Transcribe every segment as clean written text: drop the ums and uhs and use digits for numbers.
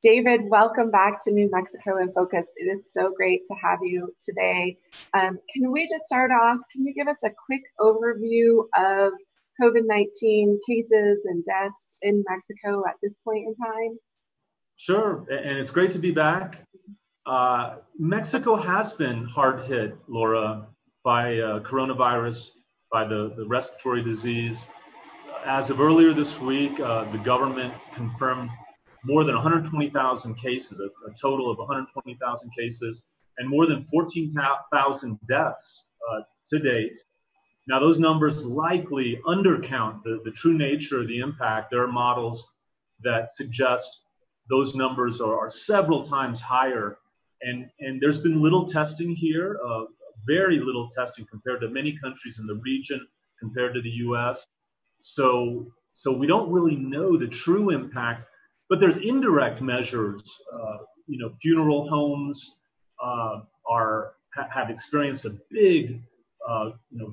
David, welcome back to New Mexico in Focus. It is so great to have you today. Can we just start off? Can you give us a quick overview of COVID-19 cases and deaths in Mexico at this point in time? Sure, and it's great to be back. Mexico has been hard hit, Laura, by coronavirus, by the respiratory disease. As of earlier this week, the government confirmed more than 120,000 cases, a total of 120,000 cases, and more than 14,000 deaths to date. Now, those numbers likely undercount the true nature of the impact. There are models that suggest those numbers are several times higher. And there's been little testing here, very little testing compared to many countries in the region, compared to the U.S. So we don't really know the true impact, but there's indirect measures. Funeral homes have experienced a big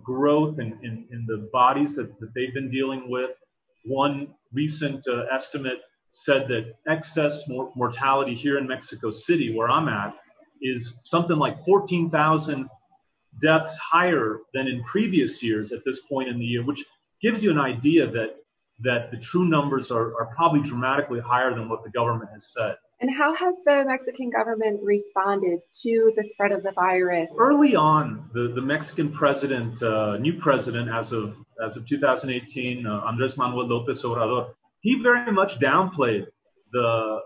growth in the bodies that they've been dealing with. One recent estimate said that excess mortality here in Mexico City, where I'm at, is something like 14,000 deaths higher than in previous years at this point in the year, which gives you an idea that the true numbers are probably dramatically higher than what the government has said. And how has the Mexican government responded to the spread of the virus? Early on, the Mexican president, new president as of 2018, Andrés Manuel López Obrador, he very much downplayed the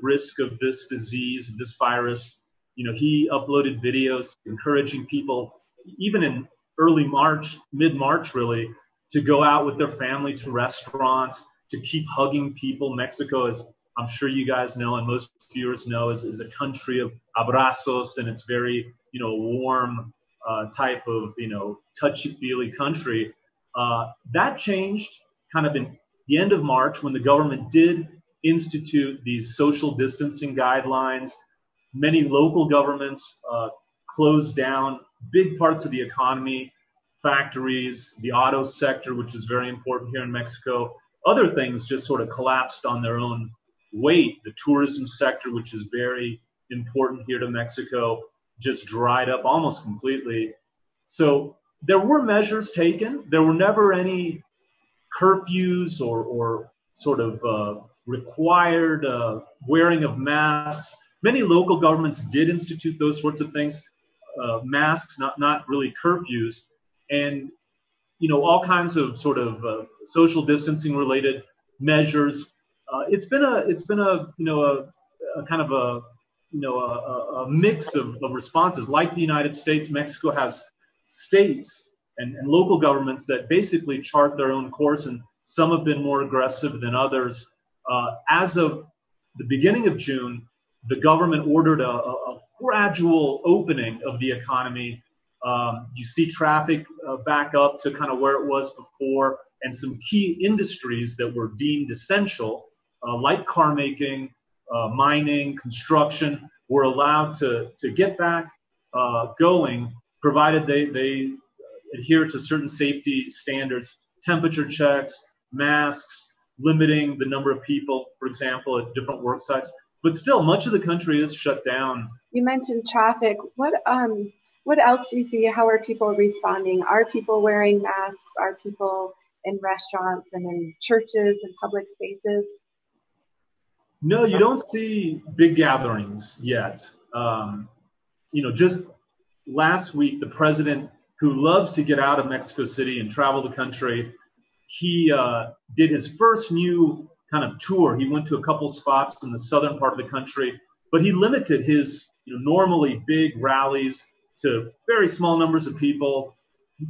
risk of this disease, this virus. He uploaded videos encouraging people, even in early March, mid-March really, to go out with their family to restaurants, to keep hugging people. Mexico, as I'm sure you guys know and most viewers know, is a country of abrazos, and it's very, warm type of, touchy-feely country. That changed kind of in the end of March when the government did institute these social distancing guidelines. Many local governments closed down big parts of the economy, factories, the auto sector, which is very important here in Mexico. Other things just sort of collapsed on their own weight. The tourism sector, which is very important here to Mexico, just dried up almost completely. So there were measures taken. There were never any curfews or sort of required wearing of masks. Many local governments did institute those sorts of things, masks, not really curfews, and all kinds of sort of social distancing related measures. It's been a kind of a mix of responses. Like the United States, Mexico has states and local governments that basically chart their own course, and some have been more aggressive than others. As of the beginning of June, the government ordered a gradual opening of the economy. You see traffic back up to kind of where it was before, and some key industries that were deemed essential, like car making, mining, construction, were allowed to get back going, provided they adhere to certain safety standards, temperature checks, masks, limiting the number of people, for example, at different work sites. But still, much of the country is shut down. You mentioned traffic. What else do you see? How are people responding? Are people wearing masks? Are people in restaurants and in churches and public spaces? No, you don't see big gatherings yet. Just last week, the president, who loves to get out of Mexico City and travel the country, he did his first new kind of tour. He went to a couple spots in the southern part of the country, but he limited his normally big rallies to very small numbers of people.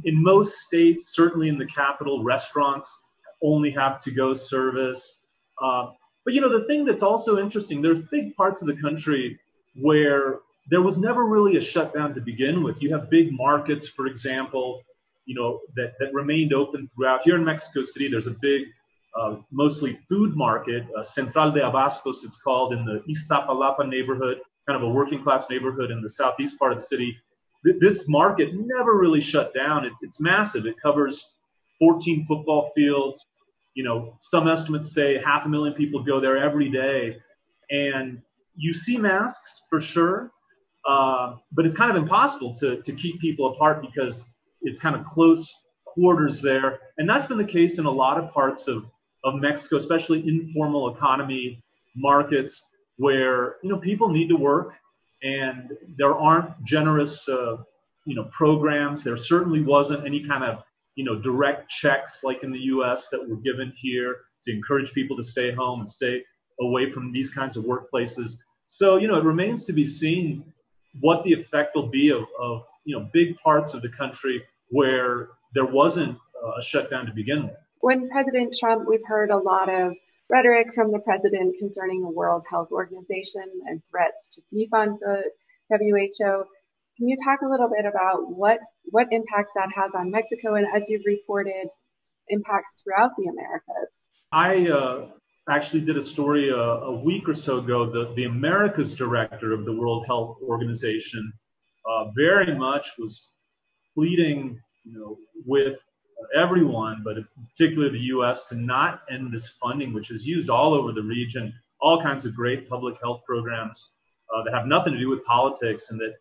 In most states, certainly in the capital, restaurants only have to-go service. But the thing that's also interesting, there's big parts of the country where there was never really a shutdown to begin with. You have big markets, for example, that remained open throughout. Here in Mexico City, there's a big, mostly food market, Central de Abastos, it's called, in the Iztapalapa neighborhood, kind of a working class neighborhood in the southeast part of the city. This market never really shut down. It's massive. It covers 14 football fields. Some estimates say 500,000 people go there every day. And you see masks for sure, but it's kind of impossible to keep people apart because it's kind of close quarters there. And that's been the case in a lot of parts of Mexico, especially informal economy markets where, people need to work and there aren't generous, programs. There certainly wasn't any kind of, direct checks like in the U.S. that were given here to encourage people to stay home and stay away from these kinds of workplaces. So, it remains to be seen what the effect will be of big parts of the country where there wasn't a shutdown to begin with. When President Trump, we've heard a lot of rhetoric from the president concerning the World Health Organization and threats to defund the WHO. Can you talk a little bit about what impacts that has on Mexico and, as you've reported, impacts throughout the Americas? I actually did a story a week or so ago. The Americas director of the World Health Organization very much was pleading, with everyone, but particularly the U.S., to not end this funding, which is used all over the region, all kinds of great public health programs that have nothing to do with politics and that,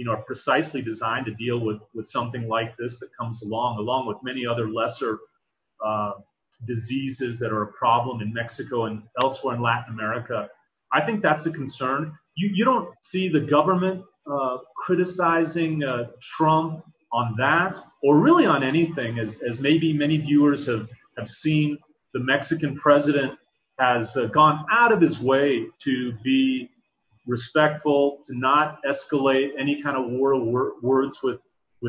are precisely designed to deal with something like this that comes along with many other lesser diseases that are a problem in Mexico and elsewhere in Latin America. I think that's a concern. You don't see the government criticizing Trump on that, or really on anything, as maybe many viewers have seen. The Mexican president has gone out of his way to be respectful, to not escalate any kind of war of words with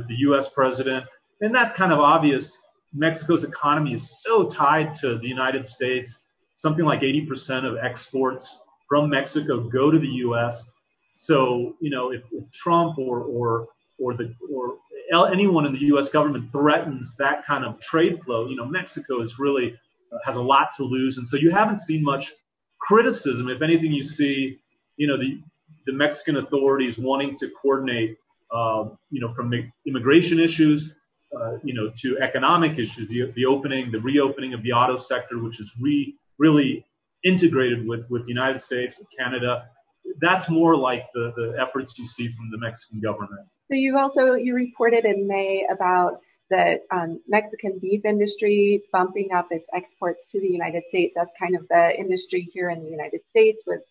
the U.S. president. And that's kind of obvious. Mexico's economy is so tied to the United States. Something like 80% of exports from Mexico go to the U.S. So, if Trump or anyone in the U.S. government threatens that kind of trade flow, Mexico is really has a lot to lose. And so you haven't seen much criticism. If anything, you see, the Mexican authorities wanting to coordinate, from immigration issues, to economic issues, the reopening of the auto sector, which is really integrated with the United States, with Canada. That's more like the efforts you see from the Mexican government. So you reported in May about the Mexican beef industry bumping up its exports to the United States as kind of the industry here in the United States was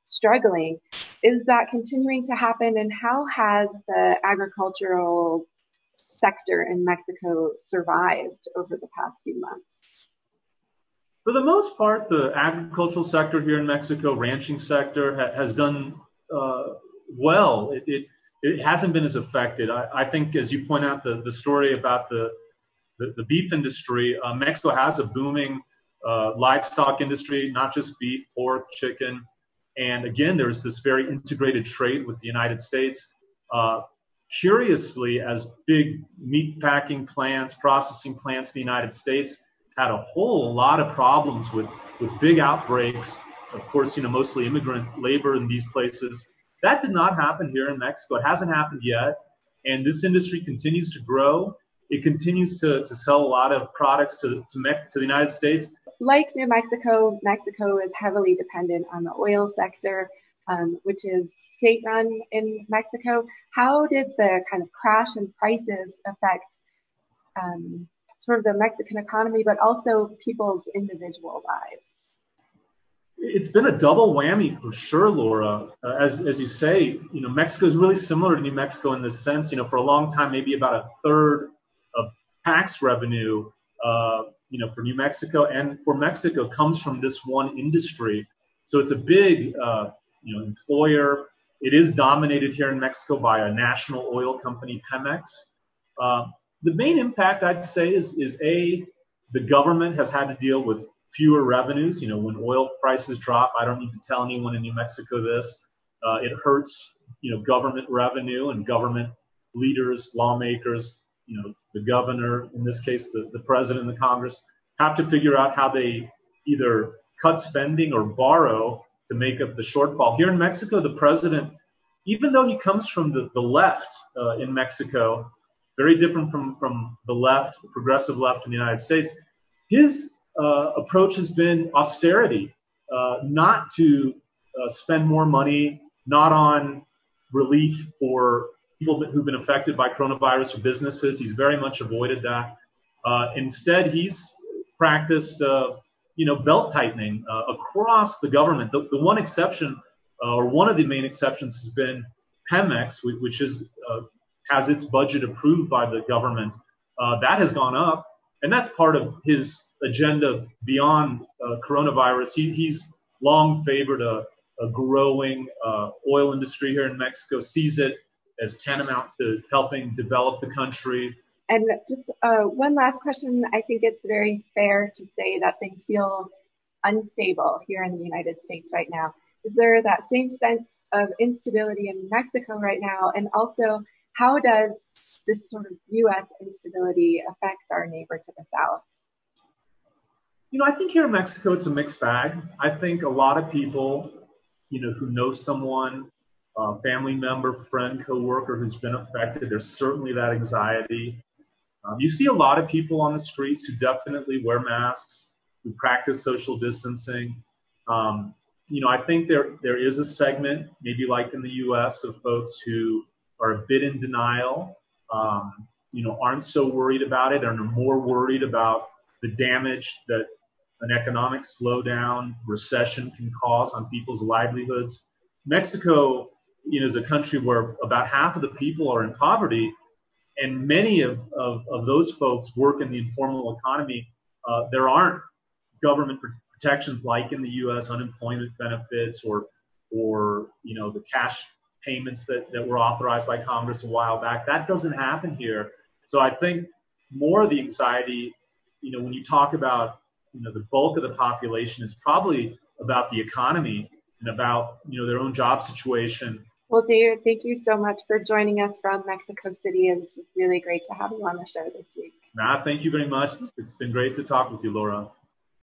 struggling. Is that continuing to happen? And how has the agricultural sector in Mexico survived over the past few months? For the most part, the agricultural sector here in Mexico, ranching sector, has done well. It hasn't been as affected. I think, as you point out, the story about the beef industry, Mexico has a booming livestock industry, not just beef, pork, chicken. And again, there's this very integrated trade with the United States. Curiously, as big meat packing plants, processing plants in the United States had a whole lot of problems with big outbreaks, of course, mostly immigrant labor in these places. That did not happen here in Mexico. It hasn't happened yet. And this industry continues to grow. It continues to sell a lot of products to the United States. Like New Mexico, Mexico is heavily dependent on the oil sector, which is state-run in Mexico. How did the kind of crash in prices affect sort of the Mexican economy, but also people's individual lives? It's been a double whammy for sure, Laura. As you say, Mexico is really similar to New Mexico in this sense. For a long time, maybe about a third of tax revenue, for New Mexico and for Mexico comes from this one industry. So it's a big, employer. It is dominated here in Mexico by a national oil company, Pemex. The main impact, I'd say, is the government has had to deal with fewer revenues. When oil prices drop, I don't need to tell anyone in New Mexico this. It hurts, government revenue, and government leaders, lawmakers, the governor, in this case, the president and the Congress, have to figure out how they either cut spending or borrow to make up the shortfall. Here in Mexico, the president, even though he comes from the left in Mexico, very different from the left, the progressive left in the United States, his approach has been austerity. not to spend more money, not on relief for people who've been affected by coronavirus or businesses. He's very much avoided that. Instead, he's practiced, belt tightening across the government. The one exception, or one of the main exceptions, has been Pemex, which has its budget approved by the government. That has gone up, and that's part of his agenda beyond coronavirus. He's long favored a growing oil industry here in Mexico, sees it as tantamount to helping develop the country. And just one last question. I think it's very fair to say that things feel unstable here in the United States right now. Is there that same sense of instability in Mexico right now? And also, how does this sort of U.S. instability affect our neighbor to the south? I think here in Mexico, it's a mixed bag. I think a lot of people, who know someone, family member, friend, coworker who's been affected, there's certainly that anxiety. You see a lot of people on the streets who definitely wear masks, who practice social distancing. I think there is a segment, maybe like in the U.S., of folks who are a bit in denial, aren't so worried about it, and are more worried about the damage that an economic slowdown, recession can cause on people's livelihoods. Mexico, is a country where about half of the people are in poverty, and many of those folks work in the informal economy. There aren't government protections like in the U.S., unemployment benefits or the cash payments that were authorized by Congress a while back. That doesn't happen here. So I think more of the anxiety, when you talk about the bulk of the population, is probably about the economy and about their own job situation. Well, David, thank you so much for joining us from Mexico City. It's really great to have you on the show this week. Thank you very much. It's been great to talk with you, Laura.